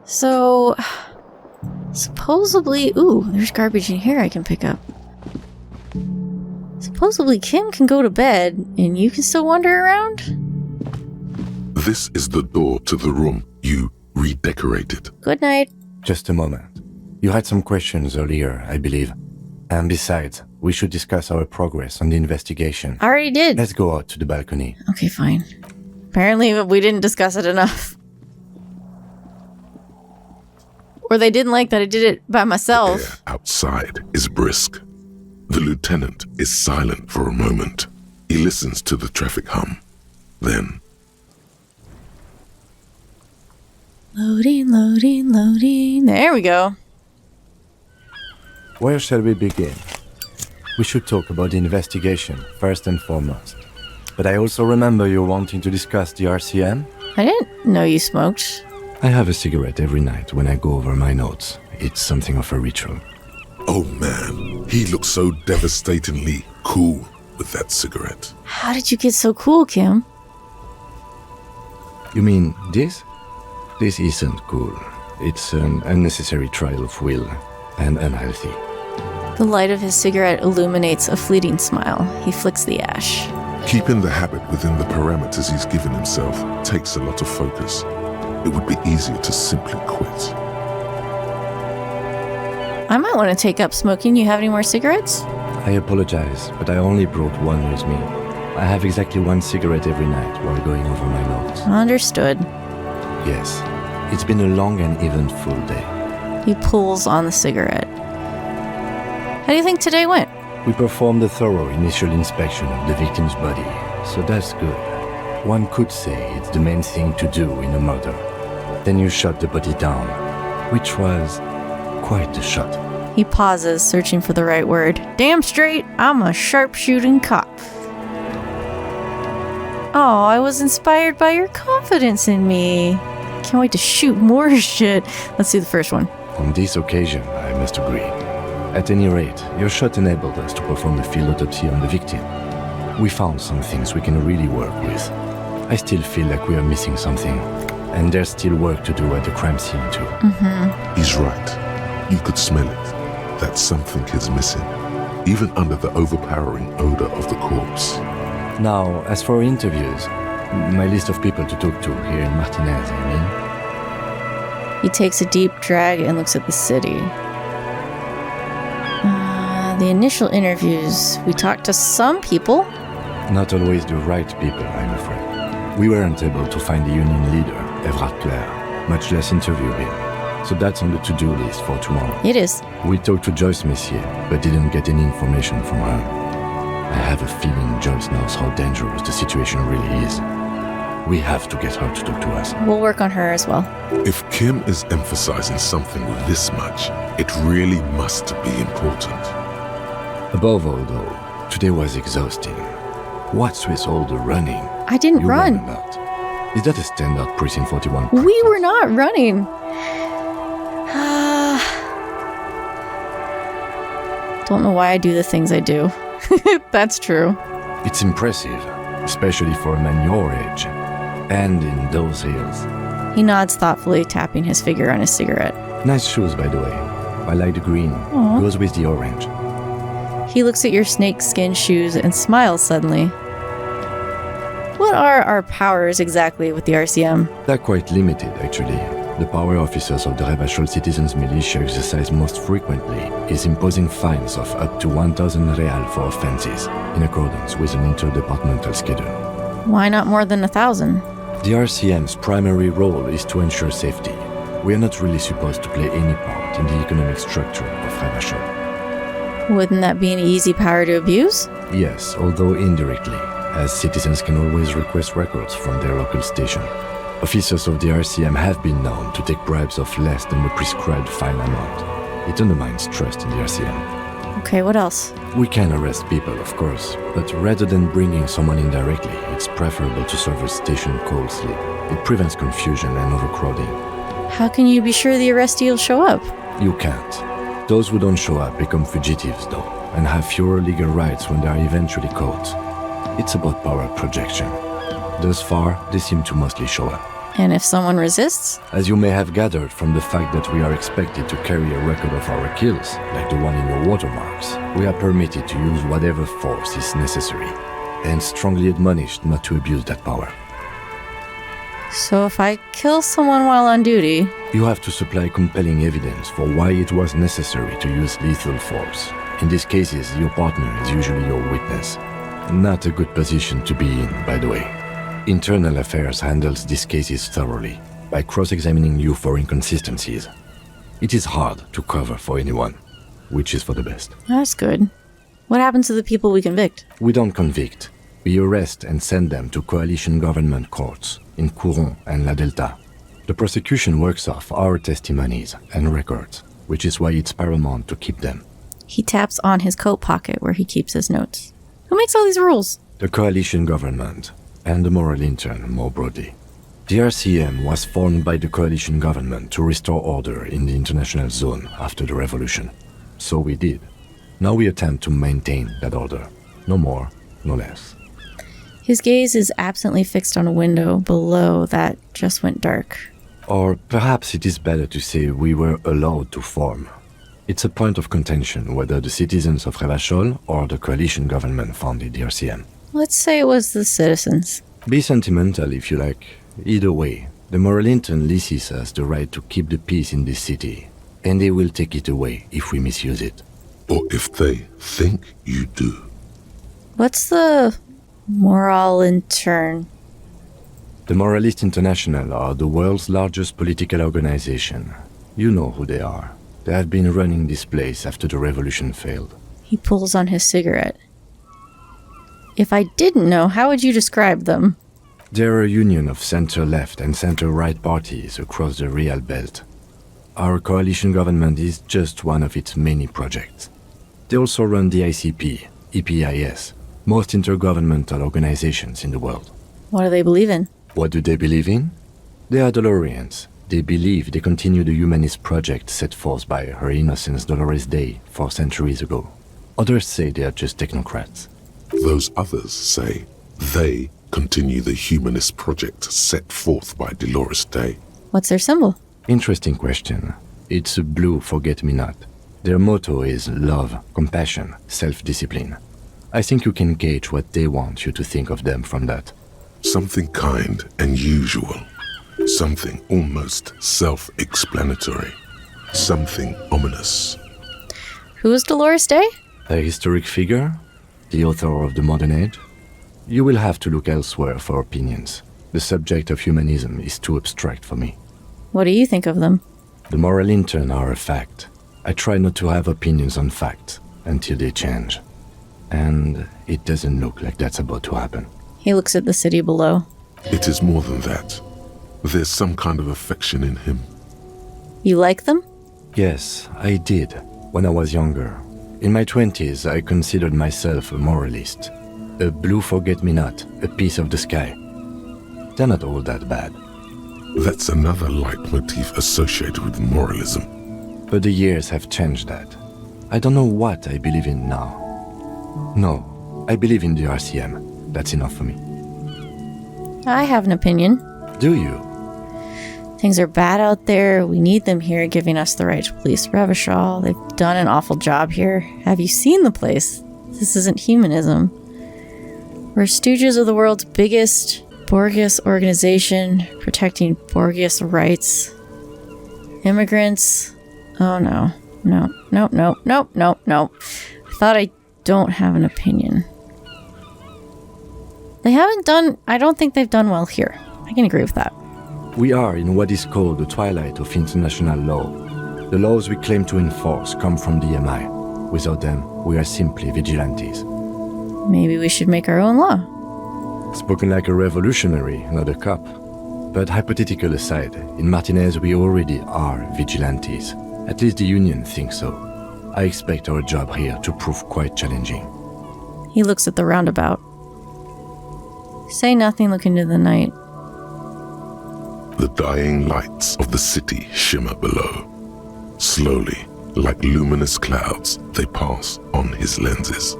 So, supposedly... Ooh, there's garbage in here I can pick up. Supposedly Kim can go to bed, and you can still wander around? This is the door to the room you redecorated. Good night. Just a moment. You had some questions earlier, I believe. And besides, we should discuss our progress on the investigation. I already did. Let's go out to the balcony. Okay, fine. Apparently we didn't discuss it enough. Or they didn't like that I did it by myself. The air outside is brisk. The lieutenant is silent for a moment. He listens to the traffic hum. Then... Loading, loading, loading. There we go. Where shall we begin? We should talk about the investigation, first and foremost. But I also remember you wanting to discuss the RCM. I didn't know you smoked. I have a cigarette every night when I go over my notes. It's something of a ritual. Oh man, he looks so devastatingly cool with that cigarette. How did you get so cool, Kim? You mean this? This isn't cool. It's an unnecessary trial of will, and unhealthy. The light of his cigarette illuminates a fleeting smile. He flicks the ash. Keeping the habit within the parameters he's given himself takes a lot of focus. It would be easier to simply quit. I might want to take up smoking. You have any more cigarettes? I apologize, but I only brought one with me. I have exactly one cigarette every night while going over my notes. Understood. Yes, it's been a long and eventful day. He pulls on the cigarette. How do you think today went? We performed a thorough initial inspection of the victim's body, so that's good. One could say it's the main thing to do in a murder. Then you shot the body down, which was quite a shot. He pauses, searching for the right word. Damn straight, I'm a sharpshooting cop. Oh, I was inspired by your confidence in me. Can't wait to shoot more shit. Let's do the first one. On this occasion, I must agree. At any rate, your shot enabled us to perform a field autopsy on the victim. We found some things we can really work with. I still feel like we are missing something, and there's still work to do at the crime scene too. He's right. You could smell it. That something is missing, even under the overpowering odor of the corpse. Now, as for interviews, my list of people to talk to here in Martinez, I mean. He takes a deep drag and looks at the city. The initial interviews, we talked to some people. Not always the right people, I'm afraid. We weren't able to find the union leader, Everard Clare, much less interview him. So that's on the to-do list for tomorrow. It is. We talked to Joyce Messier, but didn't get any information from her. I have a feeling Joyce knows how dangerous the situation really is. We have to get her to talk to us. We'll work on her as well. If Kim is emphasizing something with this much, it really must be important. Above all, though, today was exhausting. What's with all the running? I didn't run. Ran a lot. Is that a standard Precinct 41? We were not running. Don't know why I do the things I do. That's true. It's impressive, especially for a man your age. And in those hills. He nods thoughtfully, tapping his finger on his cigarette. Nice shoes, by the way. I like the green. Aww. Goes with the orange. He looks at your snakeskin shoes and smiles suddenly. What are our powers exactly with the RCM? They're quite limited, actually. The power officers of the Revachol Citizens Militia exercise most frequently is imposing fines of up to 1,000 real for offenses, in accordance with an interdepartmental schedule. Why not more than 1,000? The RCM's primary role is to ensure safety. We are not really supposed to play any part in the economic structure of Revachol. Wouldn't that be an easy power to abuse? Yes, although indirectly, as citizens can always request records from their local station. Officers of the RCM have been known to take bribes of less than the prescribed fine amount. It undermines trust in the RCM. Okay, what else? We can arrest people, of course, but rather than bringing someone in directly, it's preferable to serve a station coldly. It prevents confusion and overcrowding. How can you be sure the arrestee will show up? You can't. Those who don't show up become fugitives, though, and have fewer legal rights when they are eventually caught. It's about power projection. Thus far, they seem to mostly show up. And if someone resists? As you may have gathered from the fact that we are expected to carry a record of our kills, like the one in your watermarks, we are permitted to use whatever force is necessary, and strongly admonished not to abuse that power. So if I kill someone while on duty... You have to supply compelling evidence for why it was necessary to use lethal force. In these cases, your partner is usually your witness. Not a good position to be in, by the way. Internal Affairs handles these cases thoroughly, by cross-examining you for inconsistencies. It is hard to cover for anyone, which is for the best. That's good. What happens to the people we convict? We don't convict. We arrest and send them to coalition government courts in Couron and La Delta. The prosecution works off our testimonies and records, which is why it's paramount to keep them. He taps on his coat pocket where he keeps his notes. Who makes all these rules? The coalition government, and the moral intern more broadly. The RCM was formed by the coalition government to restore order in the international zone after the revolution. So we did. Now we attempt to maintain that order. No more, no less. His gaze is absently fixed on a window below that just went dark. Or perhaps it is better to say we were allowed to form. It's a point of contention whether the citizens of Revachol or the coalition government founded the RCM. Let's say it was the citizens. Be sentimental if you like. Either way, the moral intern leases us the right to keep the peace in this city, and they will take it away if we misuse it. Or if they think you do. What's the moral intern? The Moralist International are the world's largest political organization. You know who they are. They have been running this place after the revolution failed. He pulls on his cigarette. If I didn't know, how would you describe them? They're a union of center-left and center-right parties across the Real Belt. Our coalition government is just one of its many projects. They also run the ICP, EPIS, most intergovernmental organizations in the world. What do they believe in? What do they believe in? They are Dolorians. They believe they continue the humanist project set forth by Her Innocence Dolores Day 4 centuries ago. Others say they are just technocrats. Those others say they continue the humanist project set forth by Dolores Day. What's their symbol? Interesting question. It's a blue forget-me-not. Their motto is love, compassion, self-discipline. I think you can gauge what they want you to think of them from that. Something kind and usual. Something almost self-explanatory. Something ominous. Who is Dolores Day? A historic figure? The author of the modern age? You will have to look elsewhere for opinions. The subject of humanism is too abstract for me. What do you think of them? The moral intern are a fact. I try not to have opinions on facts until they change. And it doesn't look like that's about to happen. He looks at the city below. It is more than that. There's some kind of affection in him. You like them? Yes, I did, when I was younger. In my 20s, I considered myself a moralist. A blue forget-me-not, a piece of the sky. They're not all that bad. That's another leitmotif associated with moralism. But the years have changed that. I don't know what I believe in now. No, I believe in the RCM. That's enough for me. I have an opinion. Do you? Things are bad out there. We need them here, giving us the right to police Revachol. They've done an awful job here. Have you seen the place? This isn't humanism. We're stooges of the world's biggest Borgias organization, protecting Borgias rights. Immigrants. Oh no. No. I thought I don't have an opinion. I don't think they've done well here. I can agree with that. We are in what is called the twilight of international law. The laws we claim to enforce come from the MI. Without them, we are simply vigilantes. Maybe we should make our own law. Spoken like a revolutionary, not a cop. But hypothetical aside, in Martinez we already are vigilantes. At least the Union thinks so. I expect our job here to prove quite challenging. He looks at the roundabout. Say nothing, look into the night. The dying lights of the city shimmer below. Slowly, like luminous clouds, they pass on his lenses.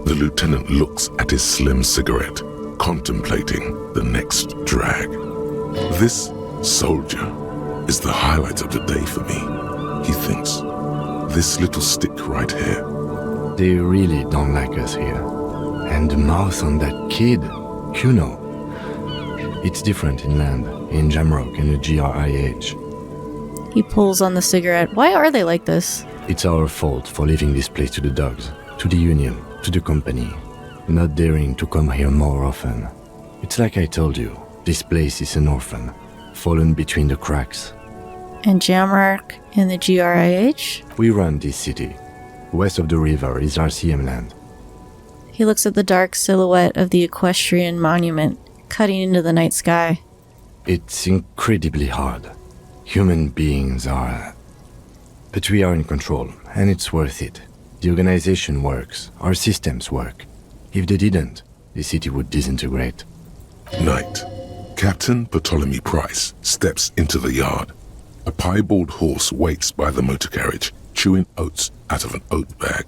The lieutenant looks at his slim cigarette, contemplating the next drag. This Soldier is the highlight of the day for me, he thinks. This little stick right here. They really don't like us here. And the mouth on that kid, you know. It's different inland, in Jamrock and the GRIH. He pulls on the cigarette. Why are they like this? It's our fault for leaving this place to the dogs, to the union, to the company, not daring to come here more often. It's like I told you, this place is an orphan, fallen between the cracks. And Jamrock and the GRIH? We run this city. West of the river is RCM land. He looks at the dark silhouette of the equestrian monument cutting into the night sky. It's incredibly hard. Human beings are... But we are in control, and it's worth it. The organization works, our systems work. If they didn't, the city would disintegrate. Night. Captain Ptolemy Price steps into the yard. A piebald horse waits by the motor carriage, chewing oats out of an oat bag.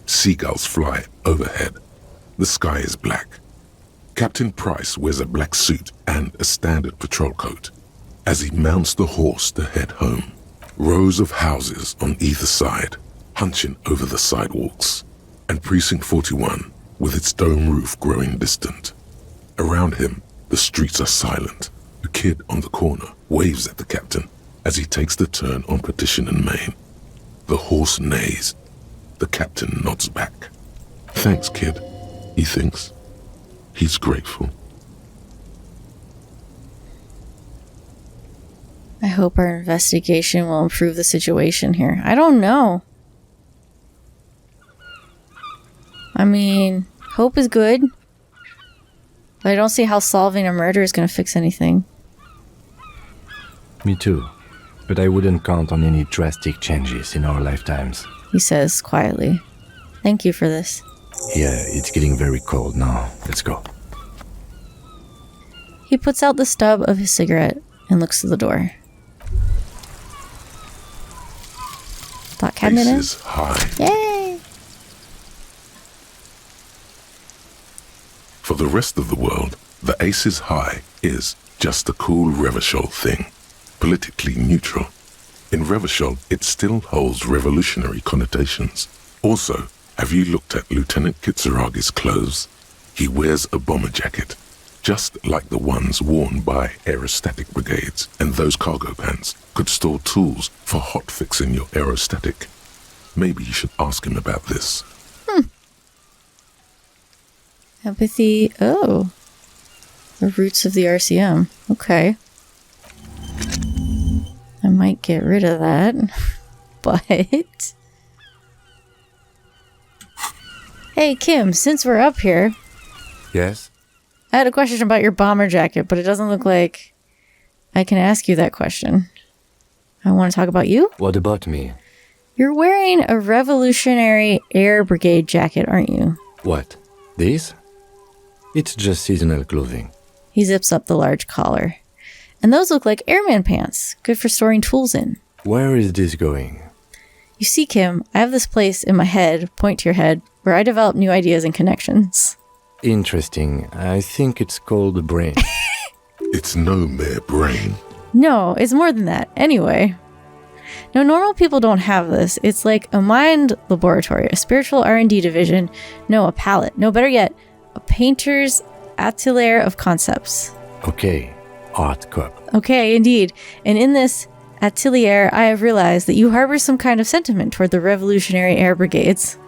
Seagulls fly overhead. The sky is black. Captain Price wears a black suit and a standard patrol coat. As he mounts the horse to head home, rows of houses on either side, hunching over the sidewalks, and Precinct 41 with its dome roof growing distant. Around him, the streets are silent. A kid on the corner waves at the captain as he takes the turn on Petition and Main. The horse neighs. The captain nods back. Thanks, kid, he thinks. He's grateful. I hope our investigation will improve the situation here. I don't know. I mean, hope is good. But I don't see how solving a murder is going to fix anything. Me too. But I wouldn't count on any drastic changes in our lifetimes. He says quietly. Thank you for this. Yeah, it's getting very cold now. Let's go. He puts out the stub of his cigarette and looks to the door. Thought cabinet in? Aces high. Yay! For the rest of the world, the Aces High is just a cool Revachol thing, politically neutral. In Revachol, it still holds revolutionary connotations. Also, have you looked at Lieutenant Kitsuragi's clothes? He wears a bomber jacket, just like the ones worn by aerostatic brigades, and those cargo pants could store tools for hot-fixing your aerostatic. Maybe you should ask him about this. Empathy. Oh. The roots of the RCM. Okay. I might get rid of that. But... Hey, Kim, since we're up here, Yes? I had a question about your bomber jacket, but it doesn't look like I can ask you that question. I want to talk about you. What about me? You're wearing a Revolutionary Air Brigade jacket, aren't you? What? This? It's just seasonal clothing. He zips up the large collar. And those look like airman pants, good for storing tools in. Where is this going? You see, Kim, I have this place in my head, point to your head, where I develop new ideas and connections. Interesting. I think it's called the brain. It's no mere brain. No, it's more than that. Anyway. No, normal people don't have this. It's like a mind laboratory, a spiritual R&D division. No, a palette. No, better yet, a painter's atelier of concepts. Okay, art cup. Okay, indeed. And in this atelier, I have realized that you harbor some kind of sentiment toward the Revolutionary Air Brigades.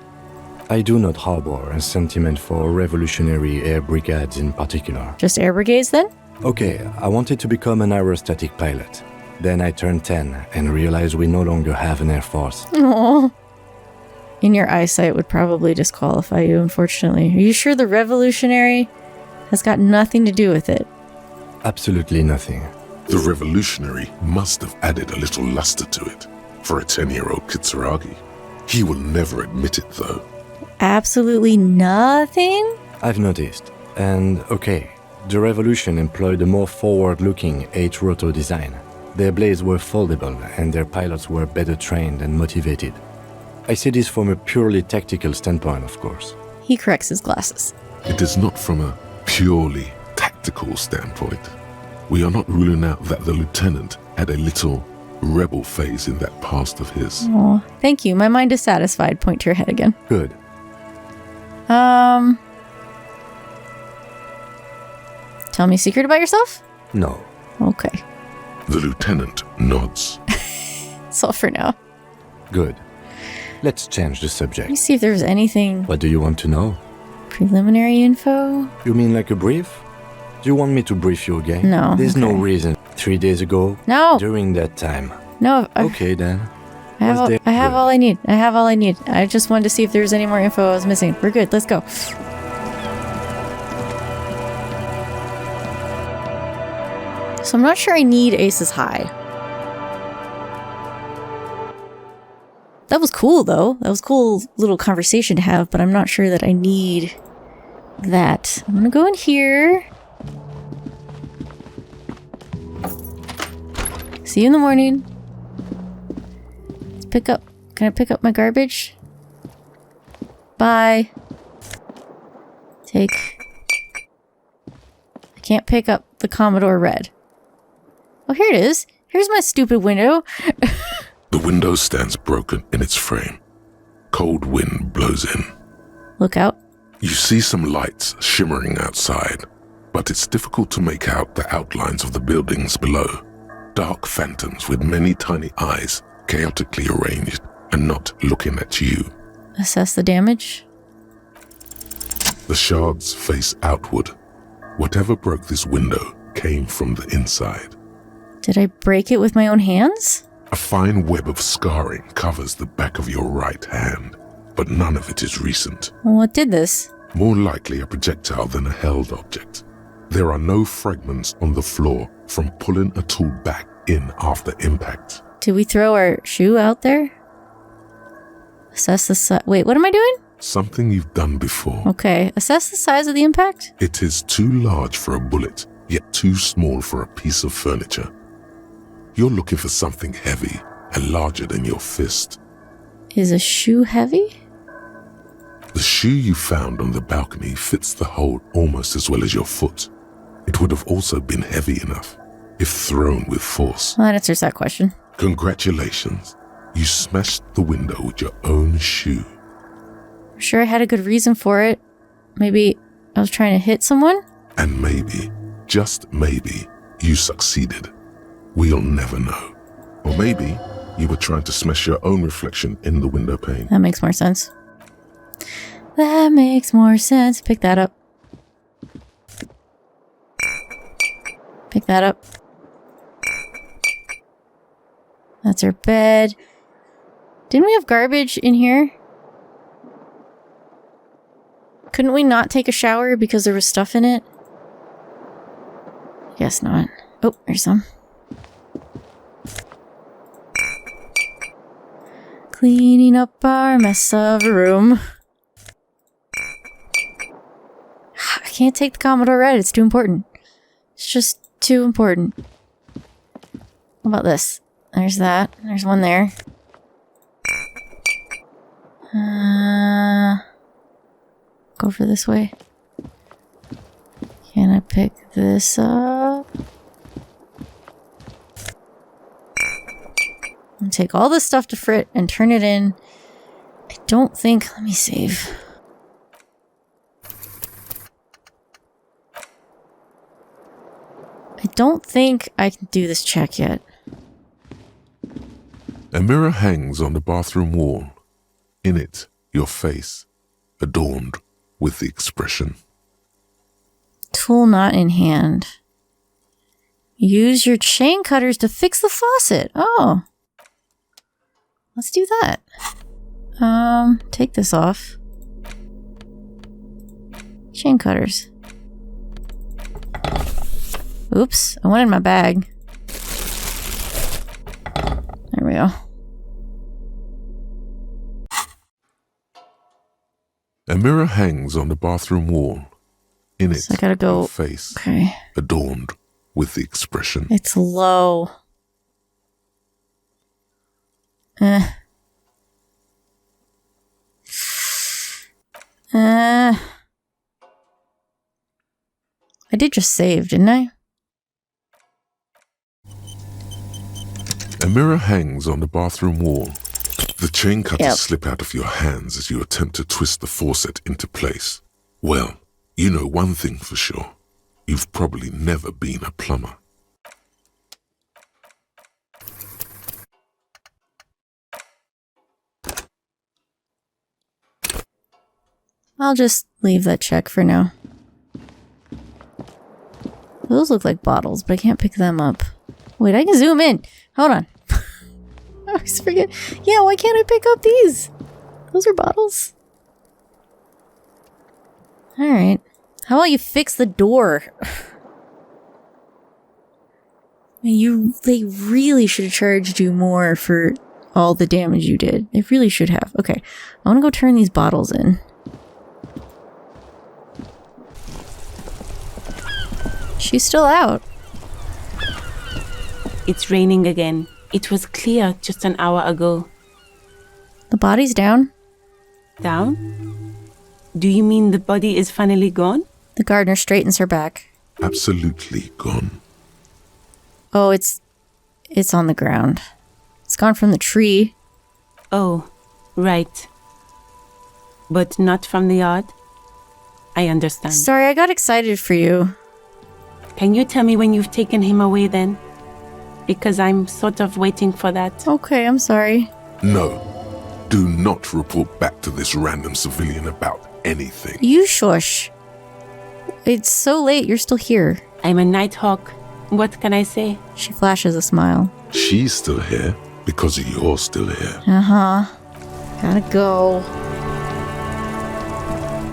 I do not harbor a sentiment for revolutionary air brigades in particular. Just air brigades, then? Okay, I wanted to become an aerostatic pilot. Then I turned 10 and realized we no longer have an air force. Aww. In your eyesight would probably disqualify you, unfortunately. Are you sure the Revolutionary has got nothing to do with it? Absolutely nothing. The Revolutionary must have added a little luster to it for a 10-year-old Kitsuragi. He will never admit it, though. Absolutely nothing? I've noticed. And okay, the Revolution employed a more forward-looking 8-rotor design. Their blades were foldable and their pilots were better trained and motivated. I say this from a purely tactical standpoint, of course. He corrects his glasses. It is not from a purely tactical standpoint. We are not ruling out that the lieutenant had a little rebel phase in that past of his. Oh, thank you. My mind is satisfied. Point to your head again. Good. Tell me a secret about yourself? No. Okay. The lieutenant nods. That's all for now. Good. Let's change the Let me subject. see if there's anything What do you want to know? preliminary info. You mean like a brief? Do you want me to brief you again? No, There's no okay. reason. 3 days ago, No, during that time. no. Okay then. I have, Was all, there- I have Good. all I need. I have all I need. I just wanted to see if there was any more info I was missing. We're good. Let's go. So I'm not sure I need Ace's High. That was cool, though. That was a cool little conversation to have, but I'm not sure that I need that. I'm gonna go in here. See you in the morning. Let's pick up. Can I pick up my garbage? Bye. Take. I can't pick up the Commodore Red. Oh, here it is. Here's my stupid window. The window stands broken in its frame. Cold wind blows in. Look out. You see some lights shimmering outside, but it's difficult to make out the outlines of the buildings below. Dark phantoms with many tiny eyes, chaotically arranged and not looking at you. Assess the damage. The shards face outward. Whatever broke this window came from the inside. Did I break it with my own hands? A fine web of scarring covers the back of your right hand, but none of it is recent. What did this? More likely a projectile than a held object. There are no fragments on the floor from pulling a tool back in after impact. Did we throw our shoe out there? Assess the size. Wait, what am I doing? Something you've done before. Okay, assess the size of the impact. It is too large for a bullet, yet too small for a piece of furniture. You're looking for something heavy and larger than your fist. Is a shoe heavy? The shoe you found on the balcony fits the hole almost as well as your foot. It would have also been heavy enough if thrown with force. Well, that answers that question. Congratulations. You smashed the window with your own shoe. I'm sure I had a good reason for it. Maybe I was trying to hit someone? And maybe, just maybe, you succeeded. We'll never know. Or maybe you were trying to smash your own reflection in the window pane. That makes more sense. That makes more sense. Pick that up. Pick that up. That's our bed. Didn't we have garbage in here? Couldn't we not take a shower because there was stuff in it? Guess not. Oh, there's some. Cleaning up our mess of a room. I can't take the Commodore Red. It's too important. It's just too important. What about this? There's that. There's one there. Go for this way. Can I pick this up? And take all this stuff to Frit and turn it in. I don't think... Let me save. I don't think I can do this check yet. A mirror hangs on the bathroom wall. In it, your face, adorned with the expression. Tool not in hand. Use your chain cutters to fix the faucet. Oh. Let's do that. Take this off. Chain cutters. Oops, I wanted my bag. There we go. A mirror hangs on the bathroom wall. In it, So I gotta go. your face, Okay. adorned with the expression. It's low. I did just save, didn't I? A mirror hangs on the bathroom wall. The chain cutters Yep. slip out of your hands as you attempt to twist the faucet into place. Well, you know one thing for sure. You've probably never been a plumber. I'll just leave that check for now. Those look like bottles, but I can't pick them up. Wait, I can zoom in. Hold on. I always forget. Yeah, why can't I pick up these? Those are bottles. Alright. How about you fix the door? They really should have charged you more for all the damage you did. They really should have. Okay. I want to go turn these bottles in. She's still out. It's raining again. It was clear just an hour ago. The body's down. Down? Do you mean the body is finally gone? The gardener straightens her back. Absolutely gone. Oh, it's on the ground. It's gone from the tree. Oh, right. But not from the yard? I understand. Sorry, I got excited for you. Can you tell me when you've taken him away then? Because I'm sort of waiting for that. Okay, I'm sorry. No. Do not report back to this random civilian about anything. You shush. It's so late, you're still here. I'm a nighthawk. What can I say? She flashes a smile. She's still here because you're still here. Uh-huh. Gotta go.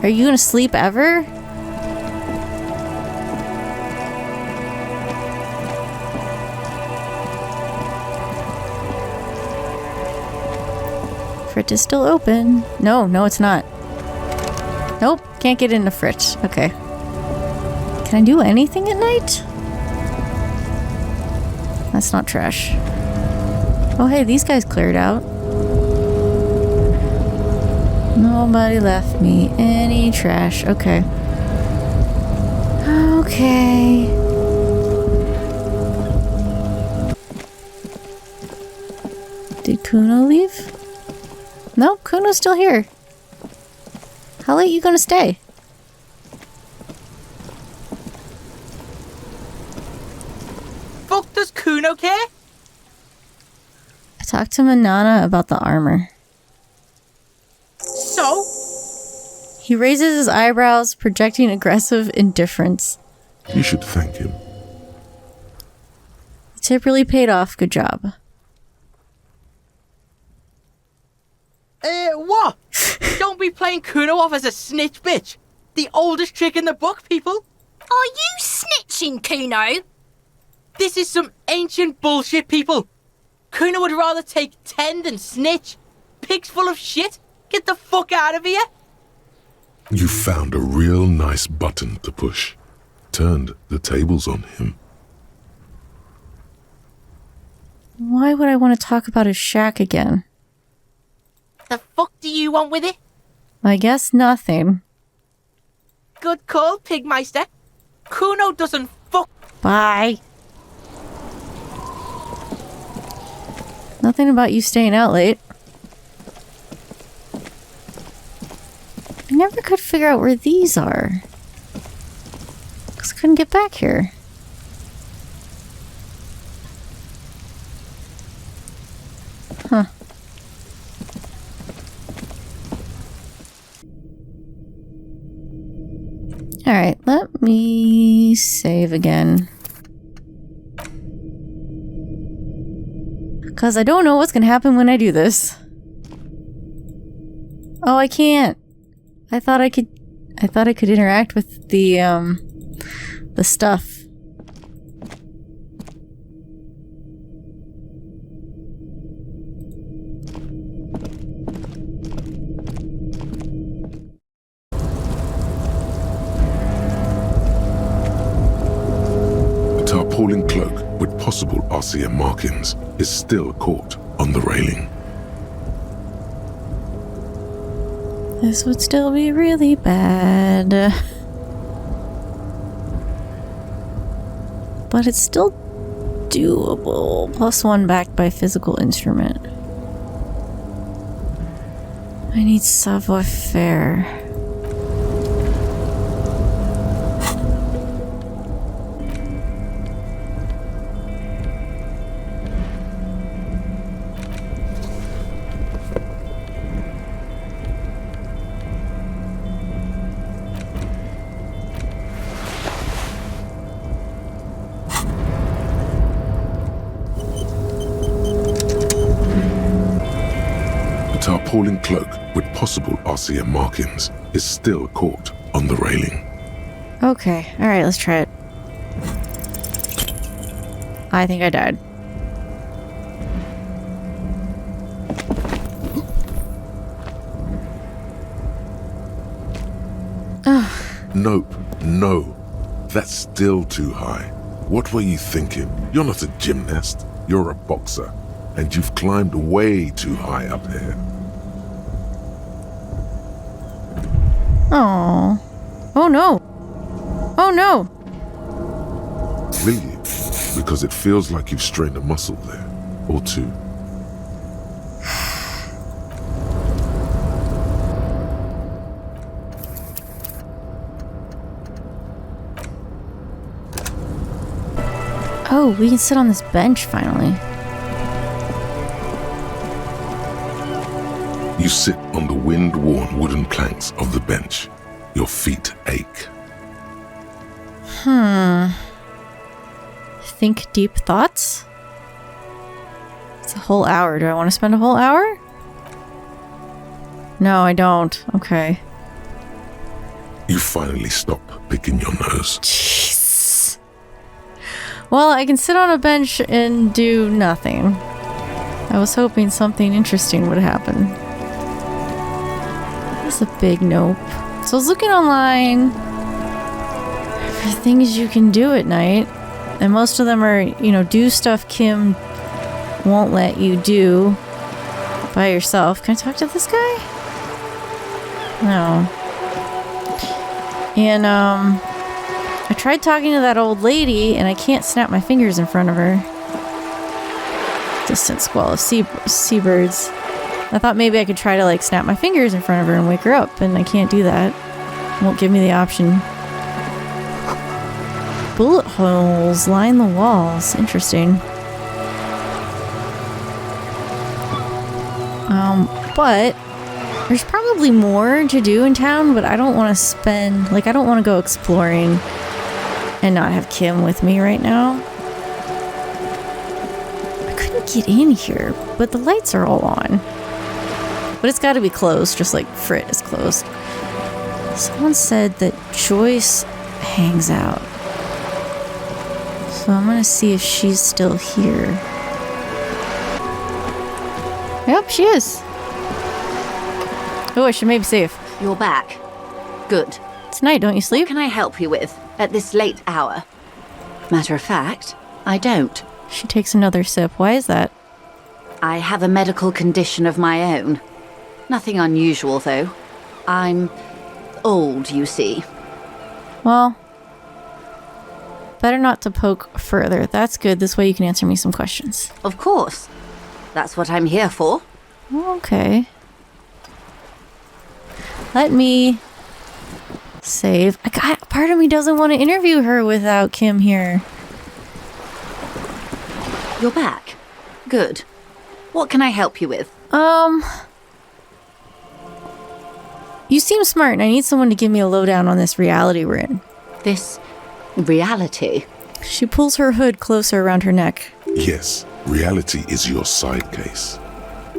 Are you gonna sleep ever? Frit is still open. No, it's not. Nope, can't get into Frit. Okay. Can I do anything at night? That's not trash. Oh hey, these guys cleared out. Nobody left me any trash. Okay. Okay. Did Kuno leave? No, Kuno's still here. How late are you gonna stay? Fuck does Kuno care? I talked to Manana about the armor. So? He raises his eyebrows, projecting aggressive indifference. You should thank him. The tip really paid off. Good job. What? Don't be playing Kuno off as a snitch bitch. The oldest trick in the book, people. Are you snitching, Kuno? This is some ancient bullshit, people. Kuno would rather take 10 than snitch. Pig's full of shit. Get the fuck out of here. You found a real nice button to push. Turned the tables on him. Why would I want to talk about his shack again? The fuck do you want with it? I guess nothing. Good call, Pigmeister. Kuno doesn't fuck. Bye. Nothing about you staying out late. I never could figure out where these are. Because I couldn't get back here. Huh. Alright, let me save again. Because I don't know what's going to happen when I do this. Oh, I can't. I thought I could interact with the stuff. A tarpaulin cloak with possible RCM markings is still caught on the railing. This would still be really bad. But it's still doable. +1 backed by physical instrument. I need savoir-faire. Tarpaulin cloak with possible RCM markings is still caught on the railing. Okay, alright, let's try it. I think I died. Nope, no. That's still too high. What were you thinking? You're not a gymnast, you're a boxer. And you've climbed way too high up here. Oh. Oh no. Oh no. Will you? Because it feels like you've strained a muscle there. Or two. Oh, we can sit on this bench finally. You sit on the wind-worn wooden planks of the bench. Your feet ache. Think deep thoughts? It's a whole hour. Do I want to spend a whole hour? No, I don't. Okay. You finally stop picking your nose. Jeez. Well, I can sit on a bench and do nothing. I was hoping something interesting would happen. That's a big nope. So I was looking online for things you can do at night. And most of them are, you know, do stuff Kim won't let you do by yourself. Can I talk to this guy? No. And, I tried talking to that old lady, and I can't snap my fingers in front of her. Distant squall of seabirds. I thought maybe I could try to, like, snap my fingers in front of her and wake her up, and I can't do that. It won't give me the option. Bullet holes line the walls. Interesting. But there's probably more to do in town, but I don't want to spend, like, I don't want to go exploring and not have Kim with me right now. I couldn't get in here, but the lights are all on. But it's got to be closed, just like Frit is closed. Someone said that Joyce hangs out. So I'm gonna see if she's still here. Yep, she is. Oh, I should maybe save. You're back. Good. Tonight, don't you What sleep? can I help you with at this late hour? Matter of fact, I don't. She takes another sip. Why is that? I have a medical condition of my own. Nothing unusual, though. I'm old, you see. Well, better not to poke further. That's good. This way you can answer me some questions. Of course. That's what I'm here for. Okay. Let me save. Part of me doesn't want to interview her without Kim here. You're back. Good. What can I help you with? You seem smart, and I need someone to give me a lowdown on this reality we're in. This reality. She pulls her hood closer around her neck. Yes, reality is your side case.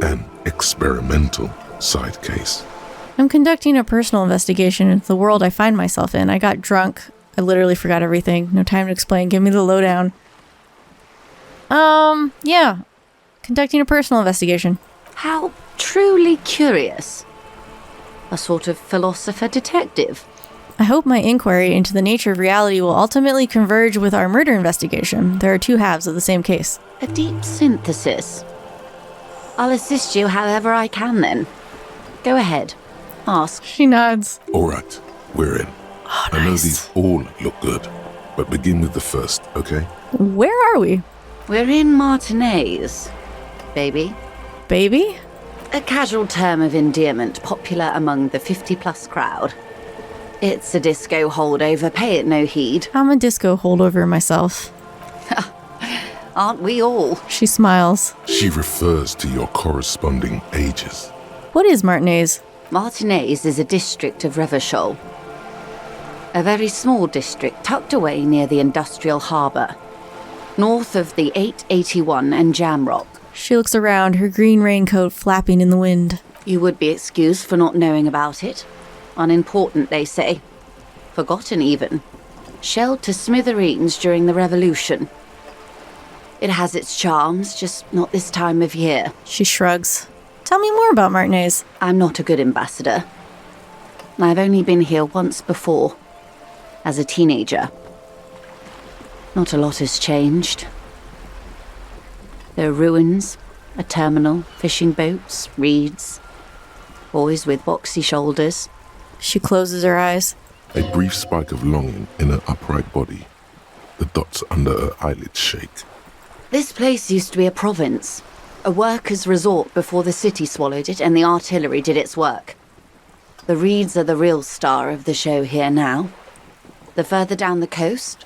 An experimental side case. I'm conducting a personal investigation into the world I find myself in. I got drunk. I literally forgot everything. No time to explain. Give me the lowdown. Yeah. Conducting a personal investigation. How truly curious. A sort of philosopher detective. I hope my inquiry into the nature of reality will ultimately converge with our murder investigation. There are two halves of the same case. A deep synthesis. I'll assist you however I can then. Go ahead. Ask. She nods. All right, we're in. Oh, I know nice. these all look good, but begin with the first, okay? Where are we? We're in Martinez, baby. Baby? A casual term of endearment popular among the 50-plus crowd. It's a disco holdover, pay it no heed. I'm a disco holdover myself. Aren't we all? She smiles. She refers to your corresponding ages. What is Martinez? Martinez is a district of Revachol. A very small district tucked away near the industrial harbour, north of the 881 and Jamrock. She looks around, her green raincoat flapping in the wind. You would be excused for not knowing about it. Unimportant, they say. Forgotten, even. Shelled to smithereens during the Revolution. It has its charms, just not this time of year. She shrugs. Tell me more about Martinez. I'm not a good ambassador. I've only been here once before, as a teenager. Not a lot has changed. There are ruins, a terminal, fishing boats, reeds, boys with boxy shoulders. She closes her eyes. A brief spike of longing in her upright body. The dots under her eyelids shake. This place used to be a province, a workers' resort before the city swallowed it and the artillery did its work. The reeds are the real star of the show here now. The further down the coast,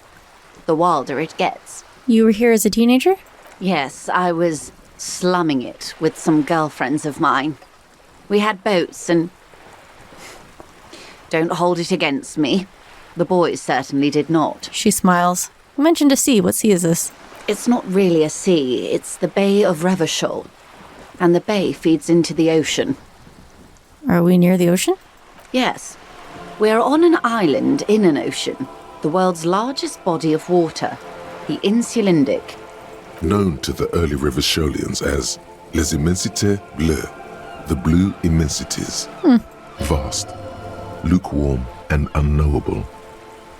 the wilder it gets. You were here as a teenager? Yes, I was slumming it with some girlfriends of mine. We had boats and... Don't hold it against me. The boys certainly did not. She smiles. You mentioned a sea. What sea is this? It's not really a sea, it's the Bay of Revachol. And the bay feeds into the ocean. Are we near the ocean? Yes. We're on an island in an ocean. The world's largest body of water. The Insulindic. Known to the early Revacholians as Les Immensités Bleues, the blue immensities. Vast, lukewarm and unknowable,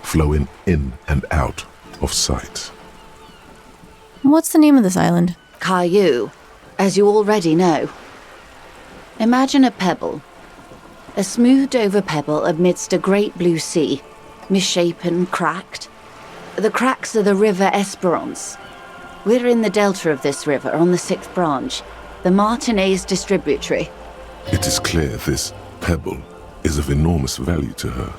flowing in and out of sight. What's the name of this island? Caillou, as you already know. Imagine a pebble. A smoothed-over pebble amidst a great blue sea, misshapen, cracked. The cracks are the River Esperance. We're in the delta of this river, on the 6th branch, the Martinez distributary. It is clear this pebble is of enormous value to her.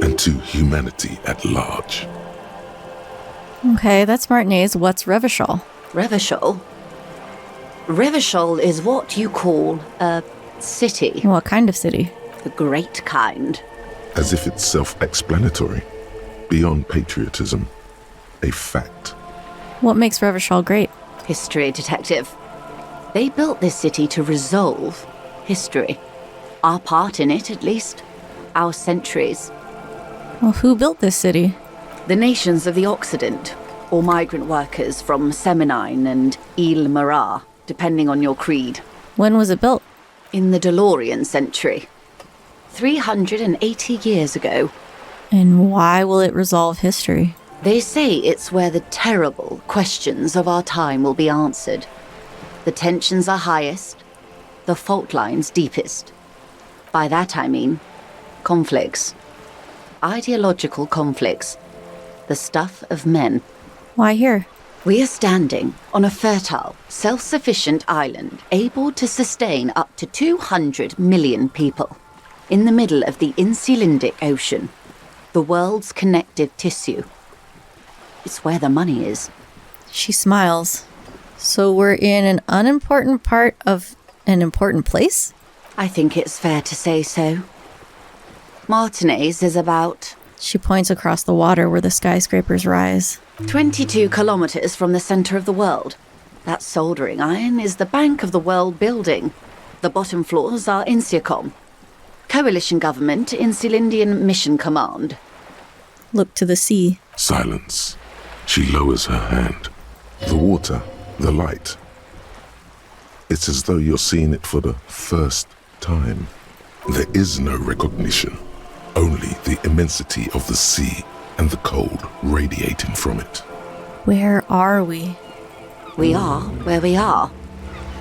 And to humanity at large. Okay, that's Martinez. What's Revachol? Revachol? Revachol is what you call a city. What kind of city? The great kind. As if it's self-explanatory, beyond patriotism, a fact. What makes Revachol great? History detective. They built this city to resolve history. Our part in it, at least. Our centuries. Well, who built this city? The nations of the Occident, or migrant workers from Seminine and Ile Marat, depending on your creed. When was it built? In the DeLorean century. 380 years ago. And why will it resolve history? They say it's where the terrible questions of our time will be answered. The tensions are highest, the fault lines deepest. By that I mean conflicts. Ideological conflicts. The stuff of men. Why here? We are standing on a fertile, self-sufficient island able to sustain up to 200 million people. In the middle of the Insulindic Ocean, the world's connective tissue. It's where the money is. She smiles. So we're in an unimportant part of an important place? I think it's fair to say so. Martinez is about... She points across the water where the skyscrapers rise. 22 kilometers from the center of the world. That soldering iron is the bank of the world building. The bottom floors are Insiacom. Coalition government, Insulindian Mission Command. Look to the sea. Silence. She lowers her hand. The water, the light. It's as though you're seeing it for the first time. There is no recognition. Only the immensity of the sea and the cold radiating from it. Where are we? We are where we are.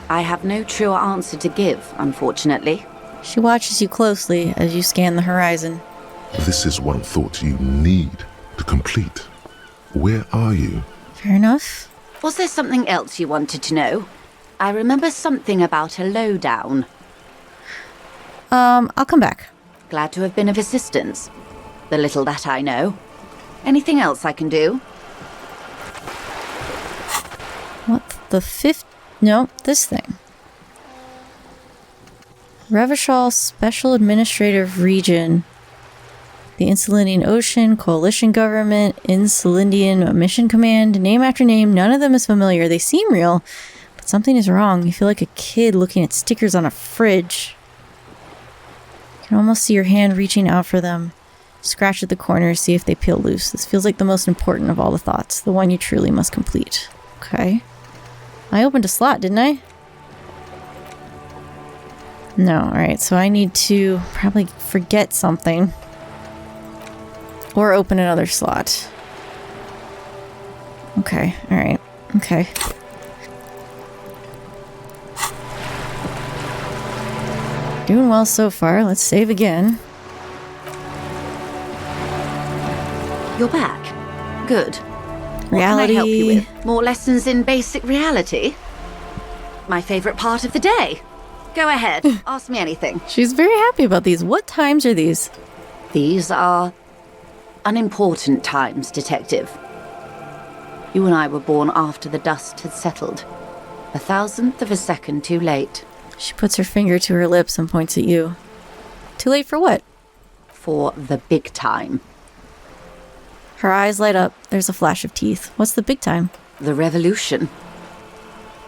I have no truer answer to give, unfortunately. She watches you closely as you scan the horizon. This is one thought you need to complete. Where are you? Fair enough. Was there something else you wanted to know? I remember something about a lowdown. I'll come back. Glad to have been of assistance. The little that I know. Anything else I can do? What the fifth? No, this thing. Revachol Special Administrative Region. The Insulindian Ocean, Coalition Government, Insulindian Mission Command. Name after name, none of them is familiar. They seem real, but something is wrong. You feel like a kid looking at stickers on a fridge. You can almost see your hand reaching out for them. Scratch at the corners, see if they peel loose. This feels like the most important of all the thoughts. The one you truly must complete. Okay. I opened a slot, didn't I? No, alright, so I need to probably forget something. Or open another slot. Okay, alright, okay. Doing well so far, let's save again. You're back. Good. Reality. What can I help you with? More lessons in basic reality? My favorite part of the day. Go ahead, ask me anything. She's very happy about these. What times are these? These are unimportant times, Detective. You and I were born after the dust had settled. 1,000th of a second too late. She puts her finger to her lips and points at you. Too late for what? For the big time. Her eyes light up. There's a flash of teeth. What's the big time? The revolution.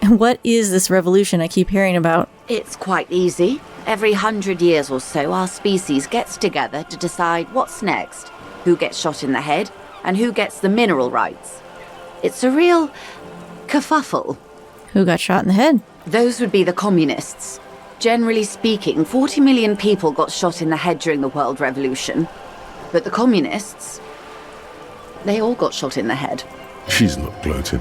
And what is this revolution I keep hearing about? It's quite easy. Every 100 years or so, our species gets together to decide what's next, who gets shot in the head, and who gets the mineral rights. It's a real kerfuffle. Who got shot in the head? Those would be the communists. Generally speaking, 40 million people got shot in the head during the World Revolution. But the communists, they all got shot in the head. She's not gloating.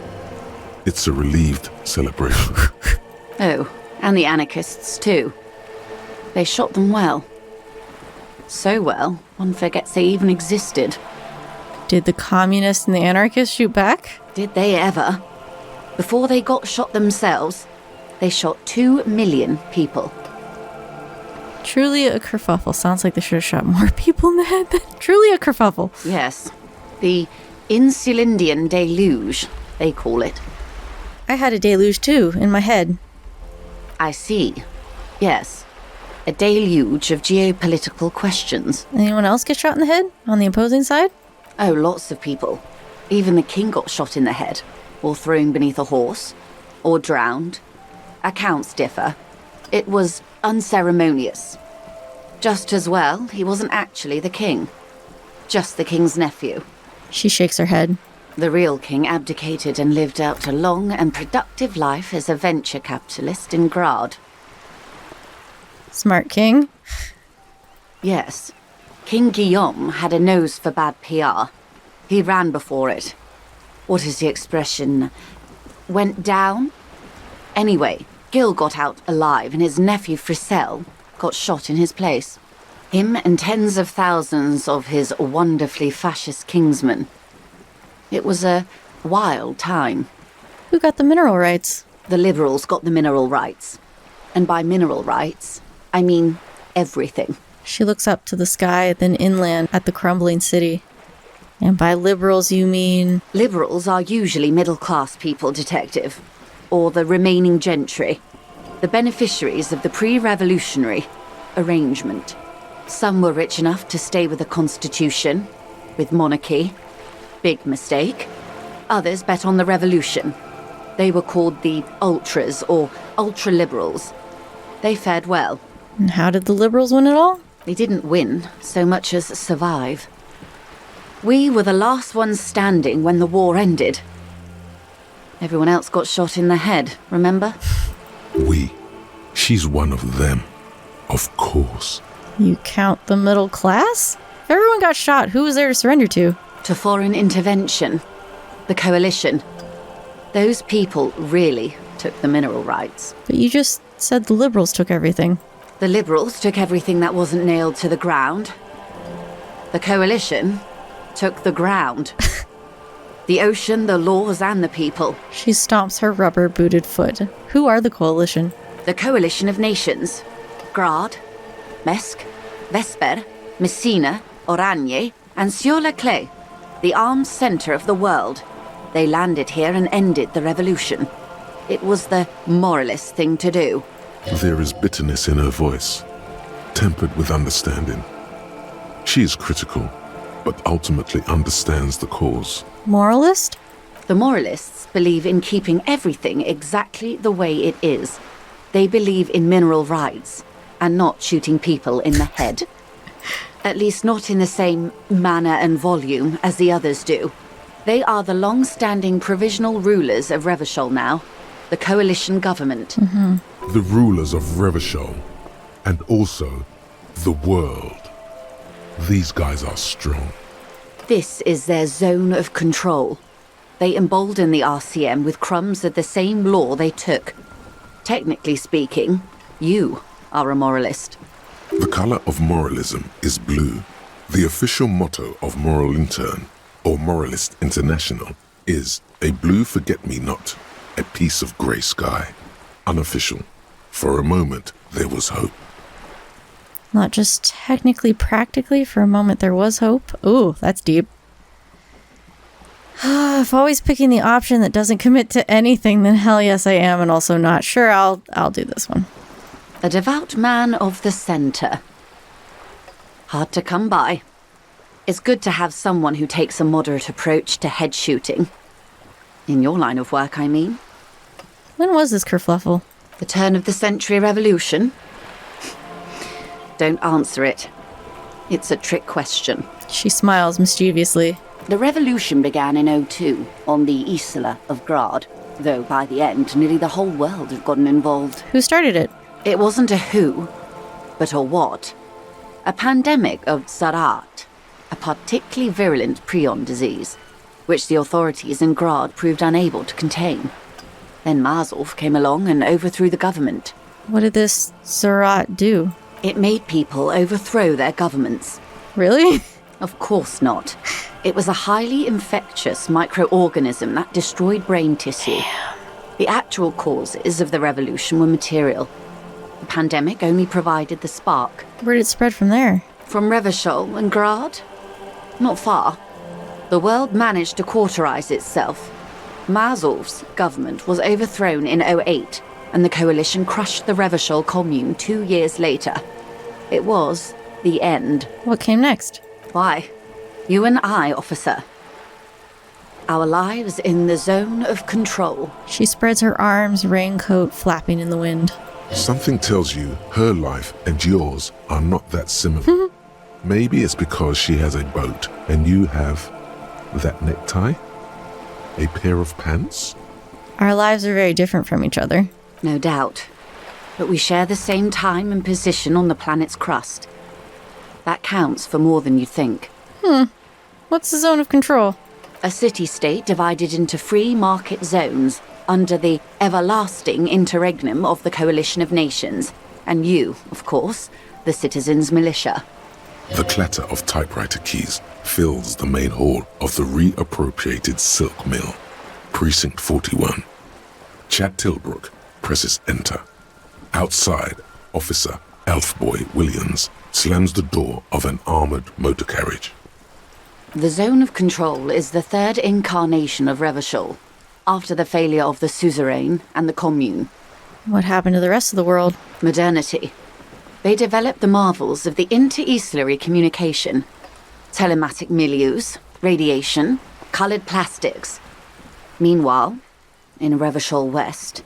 It's a relieved celebration. Oh, and the anarchists too. They shot them well. So well, one forgets they even existed. Did the communists and the anarchists shoot back? Did they ever? Before they got shot themselves, they shot 2 million people. Truly a kerfuffle. Sounds like they should have shot more people in the head. Truly a kerfuffle. Yes. The Insulindian deluge, they call it. I had a deluge too, in my head. I see. Yes. A deluge of geopolitical questions. Anyone else get shot in the head? On the opposing side? Oh, lots of people. Even the king got shot in the head, or thrown beneath a horse, or drowned. Accounts differ. It was unceremonious. Just as well, he wasn't actually the king. Just the king's nephew. She shakes her head. The real king abdicated and lived out a long and productive life as a venture capitalist in Grad. Smart king. Yes. King Guillaume had a nose for bad PR. He ran before it. What is the expression? Went down? Anyway, Gil got out alive and his nephew Frisell got shot in his place. Him and tens of thousands of his wonderfully fascist kingsmen. It was a wild time. Who got the mineral rights? The liberals got the mineral rights. And by mineral rights, I mean everything. She looks up to the sky, then inland at the crumbling city. And by liberals, you mean? Liberals are usually middle-class people, Detective. Or the remaining gentry. The beneficiaries of the pre-revolutionary arrangement. Some were rich enough to stay with the Constitution, with monarchy. Big mistake. Others bet on the revolution. They were called the ultras, or ultra-liberals. They fared well. And how did the liberals win it all? They didn't win so much as survive. We were the last ones standing when the war ended. Everyone else got shot in the head, remember? We. She's one of them. Of course. You count the middle class? If everyone got shot, who was there to surrender to? To foreign intervention. The coalition. Those people really took the mineral rights. But you just said the liberals took everything. The liberals took everything that wasn't nailed to the ground. The coalition took the ground. The ocean, the laws, and the people. She stomps her rubber-booted foot. Who are the Coalition? The Coalition of Nations. Grad, Mesk, Vesper, Messina, Oranje, and Sur-la-Clay. The armed center of the world. They landed here and ended the revolution. It was the moralist thing to do. There is bitterness in her voice, tempered with understanding. She is critical, but ultimately understands the cause. Moralist? The moralists believe in keeping everything exactly the way it is. They believe in mineral rights, and not shooting people in the head. At least not in the same manner and volume as the others do. They are the long-standing provisional rulers of Revachol now, the coalition government. The rulers of Revachol, and also the world. These guys are strong. This is their zone of control. They embolden the RCM with crumbs of the same law they took. Technically speaking, you are a moralist. The color of moralism is blue. The official motto of Moral Intern, or Moralist International, is a blue forget-me-not, a piece of grey sky. Unofficial. For a moment, there was hope. Not just technically, practically, for a moment there was hope. Ooh, that's deep. If always picking the option that doesn't commit to anything, then hell yes I am, and also not sure. I'll do this one. A devout man of the center. Hard to come by. It's good to have someone who takes a moderate approach to head shooting. In your line of work, I mean. When was this kerfluffle? The turn of the century revolution? Don't answer it. It's a trick question. She smiles mischievously. The revolution began in 02 on the Isla of Grad, though by the end, nearly the whole world had gotten involved. Who started it? It wasn't a who, but a what. A pandemic of Zarat, a particularly virulent prion disease, which the authorities in Grad proved unable to contain. Then Mazov came along and overthrew the government. What did this Zarat do? It made people overthrow their governments. Really? Of course not. It was a highly infectious microorganism that destroyed brain tissue. The actual causes of the revolution were material. The pandemic only provided the spark. Where did it spread from there? From Revachol and Grad? Not far. The world managed to cauterize itself. Mazov's government was overthrown in 08, and the coalition crushed the Revachol commune 2 years later. It was the end. What came next? Why? You and I, officer. Our lives in the zone of control. She spreads her arms, raincoat flapping in the wind. Something tells you her life and yours are not that similar. Maybe it's because she has a boat and you have that necktie? A pair of pants? Our lives are very different from each other. No doubt. But we share the same time and position on the planet's crust. That counts for more than you think. What's the zone of control? A city-state divided into free market zones under the everlasting interregnum of the Coalition of Nations. And you, of course, the citizens' militia. The clatter of typewriter keys fills the main hall of the reappropriated silk mill. Precinct 41. Chad Tilbrook presses enter. Outside, Officer Elfboy Williams slams the door of an armored motor carriage. The zone of control is the third incarnation of Revachol, after the failure of the suzerain and the commune. What happened to the rest of the world? Modernity. They developed the marvels of the inter-eastlery communication. Telematic milieus, radiation, colored plastics. Meanwhile, in Revachol West,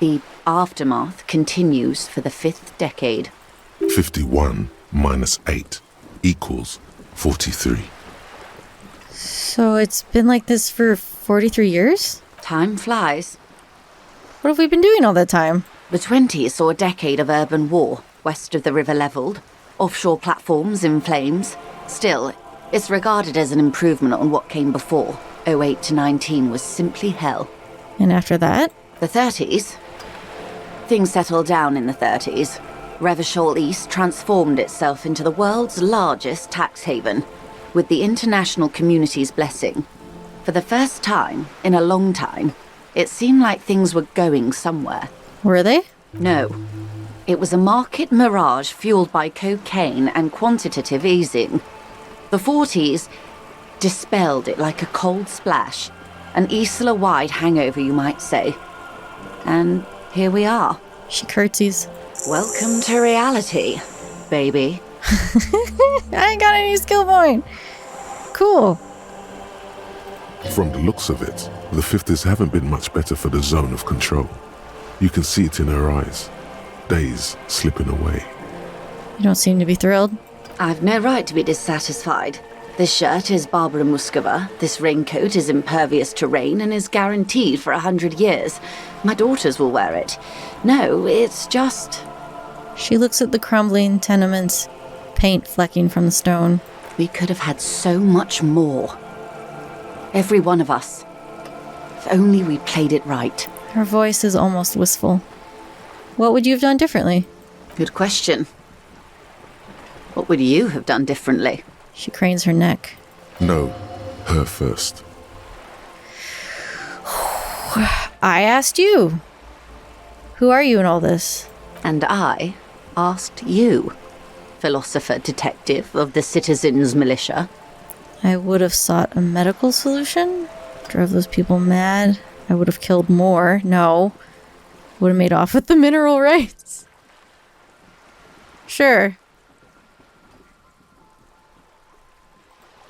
the aftermath continues for the 5th decade. 51 minus 8 equals 43. So it's been like this for 43 years? Time flies. What have we been doing all that time? The 20s saw a decade of urban war, west of the river leveled, offshore platforms in flames. Still, it's regarded as an improvement on what came before. 08 to 19 was simply hell. And after that? The 30s? Things settled down in the 30s. Revachol East transformed itself into the world's largest tax haven, with the international community's blessing. For the first time in a long time, it seemed like things were going somewhere. Were they? No. It was a market mirage fueled by cocaine and quantitative easing. The 40s dispelled it like a cold splash, an Isla-wide hangover, you might say. And here we are. She curtsies. Welcome to reality, baby. I ain't got any skill point. Cool. From the looks of it, the 50s haven't been much better for the zone of control. You can see it in her eyes. Days slipping away. You don't seem to be thrilled. I've no right to be dissatisfied. This shirt is Barbara Muscova, this raincoat is impervious to rain and is guaranteed for 100 years. My daughters will wear it. No, it's just... She looks at the crumbling tenements, paint flecking from the stone. We could have had so much more. Every one of us. If only we played it right. Her voice is almost wistful. What would you have done differently? Good question. What would you have done differently? She cranes her neck. No, her first. I asked you. Who are you in all this? And I asked you, philosopher detective of the citizens' militia. I would have sought a medical solution. Drove those people mad. I would have killed more. No. Would have made off with the mineral rights. Sure.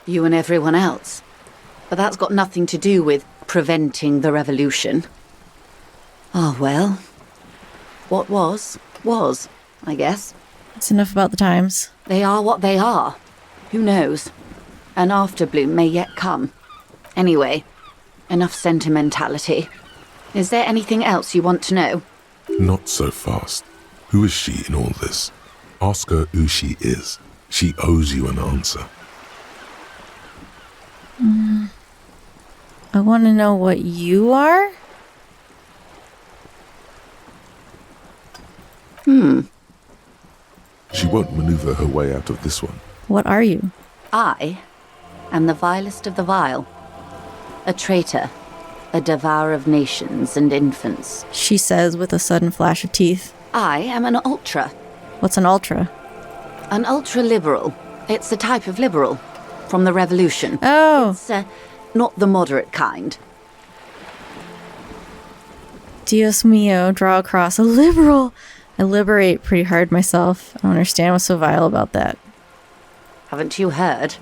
You and everyone else. But that's got nothing to do with preventing the revolution. Ah, well. What was, I guess. That's enough about the times. They are what they are. Who knows? An afterbloom may yet come. Anyway, enough sentimentality. Is there anything else you want to know? Not so fast. Who is she in all this? Ask her who she is. She owes you an answer. I want to know what you are? She won't maneuver her way out of this one. What are you? I am the vilest of the vile. A traitor. A devourer of nations and infants. She says with a sudden flash of teeth. I am an ultra. What's an ultra? An ultra-liberal. It's a type of liberal. From the revolution. Oh. It's not the moderate kind. Dios mio, draw across. A liberal. I liberate pretty hard myself. I don't understand what's so vile about that. Haven't you heard?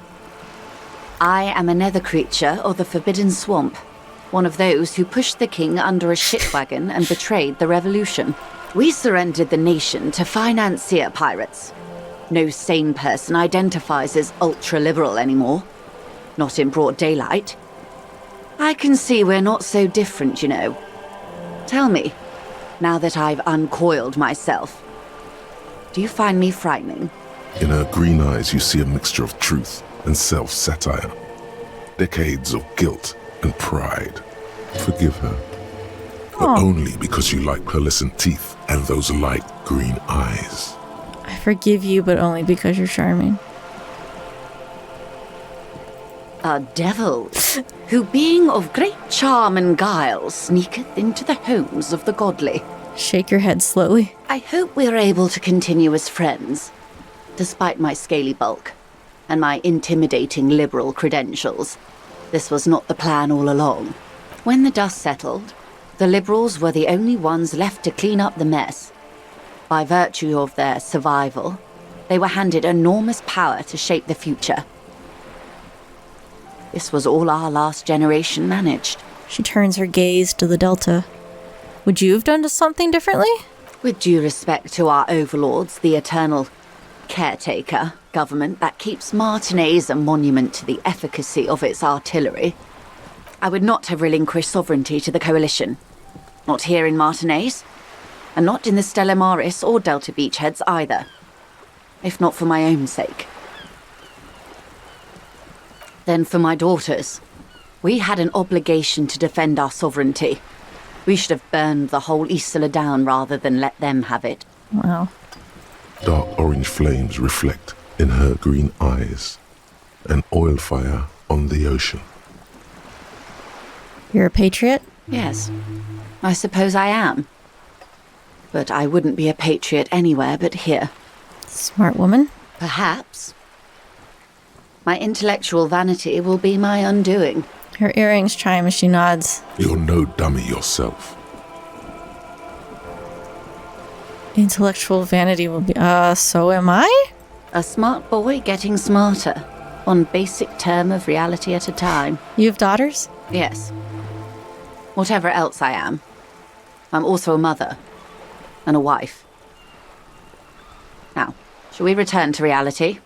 I am a nether creature of the Forbidden Swamp. One of those who pushed the king under a shit wagon and betrayed the revolution. We surrendered the nation to financier pirates. No sane person identifies as ultra-liberal anymore. Not in broad daylight. I can see we're not so different, you know. Tell me, now that I've uncoiled myself, do you find me frightening? In her green eyes, you see a mixture of truth and self-satire. Decades of guilt and pride. Forgive her. But only because you like pearlescent teeth and those light green eyes. I forgive you, but only because you're charming. A devil, who being of great charm and guile, sneaketh into the homes of the godly. Shake your head slowly. I hope we are able to continue as friends, despite my scaly bulk and my intimidating liberal credentials. This was not the plan all along. When the dust settled, the liberals were the only ones left to clean up the mess. By virtue of their survival, they were handed enormous power to shape the future. This was all our last generation managed. She turns her gaze to the Delta. Would you have done something differently? With due respect to our overlords, the eternal caretaker government that keeps Martinez a monument to the efficacy of its artillery, I would not have relinquished sovereignty to the coalition. Not here in Martinez, and not in the Stella Maris or Delta Beachheads either. If not for my own sake. Then for my daughters. We had an obligation to defend our sovereignty. We should have burned the whole Isla down rather than let them have it. Wow. Dark orange flames reflect in her green eyes. An oil fire on the ocean. You're a patriot? Yes, I suppose I am. But I wouldn't be a patriot anywhere but here. Smart woman. Perhaps. My intellectual vanity will be my undoing. Her earrings chime as she nods. You're no dummy yourself. Intellectual vanity will be... so am I? A smart boy getting smarter, one basic term of reality at a time. You have daughters? Yes. Whatever else I am, I'm also a mother and a wife. Now, shall we return to reality?